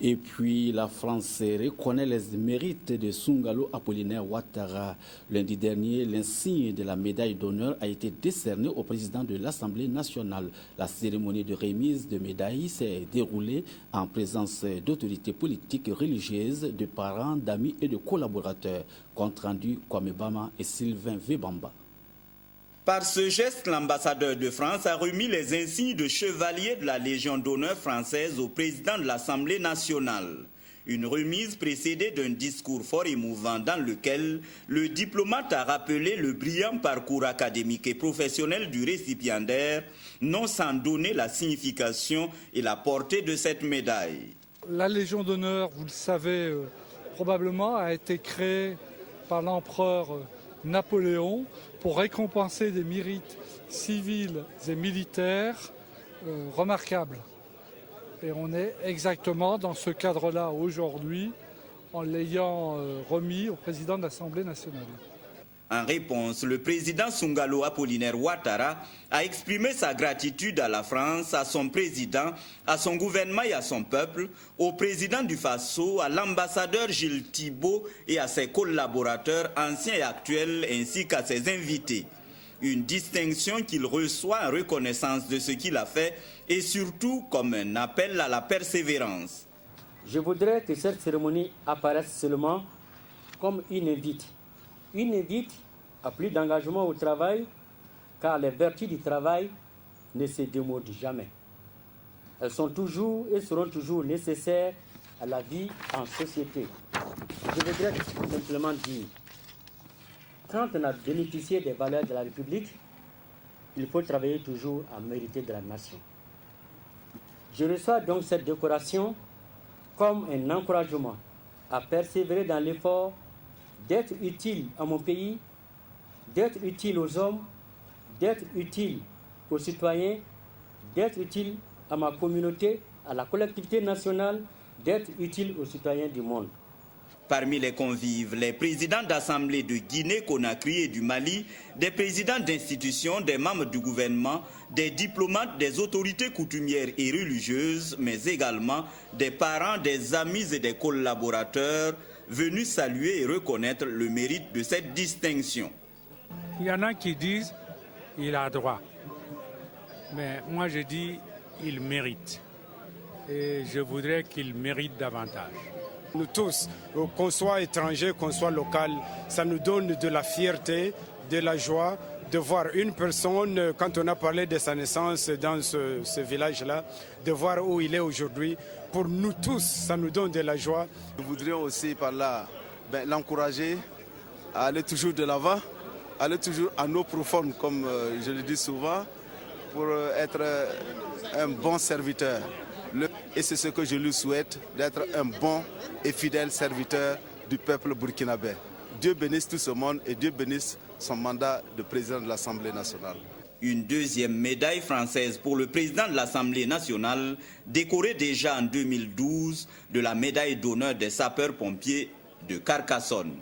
Et puis, la France reconnaît les mérites de Sungalo Apollinaire Ouattara. Lundi dernier, l'insigne de la médaille d'honneur a été décerné au président de l'Assemblée nationale. La cérémonie de remise de médaille s'est déroulée en présence d'autorités politiques, religieuses, de parents, d'amis et de collaborateurs. Compte rendu Kwame Bama et Sylvain Vebamba. Par ce geste, l'ambassadeur de France a remis les insignes de chevalier de la Légion d'honneur française au président de l'Assemblée nationale. Une remise précédée d'un discours fort émouvant dans lequel le diplomate a rappelé le brillant parcours académique et professionnel du récipiendaire, non sans donner la signification et la portée de cette médaille. La Légion d'honneur, vous le savez probablement, a été créée par l'empereur Napoléon pour récompenser des mérites civils et militaires remarquables. Et on est exactement dans ce cadre-là aujourd'hui en l'ayant remis au président de l'Assemblée nationale. En réponse, le président Sungalo Apollinaire Ouattara a exprimé sa gratitude à la France, à son président, à son gouvernement et à son peuple, au président du Faso, à l'ambassadeur Gilles Thibault et à ses collaborateurs anciens et actuels ainsi qu'à ses invités. Une distinction qu'il reçoit en reconnaissance de ce qu'il a fait et surtout comme un appel à la persévérance. Je voudrais que cette cérémonie apparaisse seulement comme une invite à plus d'engagement au travail, car les vertus du travail ne se démodent jamais. Elles sont toujours et seront toujours nécessaires à la vie en société. Je voudrais simplement dire, quand on a bénéficié des valeurs de la République, il faut travailler toujours à mériter de la nation. Je reçois donc cette décoration comme un encouragement à persévérer dans l'effort d'être utile à mon pays, d'être utile aux hommes, d'être utile aux citoyens, d'être utile à ma communauté, à la collectivité nationale, d'être utile aux citoyens du monde. Parmi les convives, les présidents d'assemblée de Guinée, Conakry et du Mali, des présidents d'institutions, des membres du gouvernement, des diplomates, des autorités coutumières et religieuses, mais également des parents, des amis et des collaborateurs venus saluer et reconnaître le mérite de cette distinction. Il y en a qui disent qu'il a droit, mais moi je dis qu'il mérite. Et je voudrais qu'il mérite davantage. Nous tous, qu'on soit étranger, qu'on soit local, ça nous donne de la fierté, de la joie de voir une personne, quand on a parlé de sa naissance dans ce village-là, de voir où il est aujourd'hui. Pour nous tous, ça nous donne de la joie. Nous voudrions aussi par là l'encourager à aller toujours de l'avant, aller toujours à nos profondes, comme je le dis souvent, pour être un bon serviteur. Et c'est ce que je lui souhaite, d'être un bon et fidèle serviteur du peuple burkinabé. Dieu bénisse tout ce monde et Dieu bénisse son mandat de président de l'Assemblée nationale. Une deuxième médaille française pour le président de l'Assemblée nationale, décoré déjà en 2012 de la médaille d'honneur des sapeurs-pompiers de Carcassonne.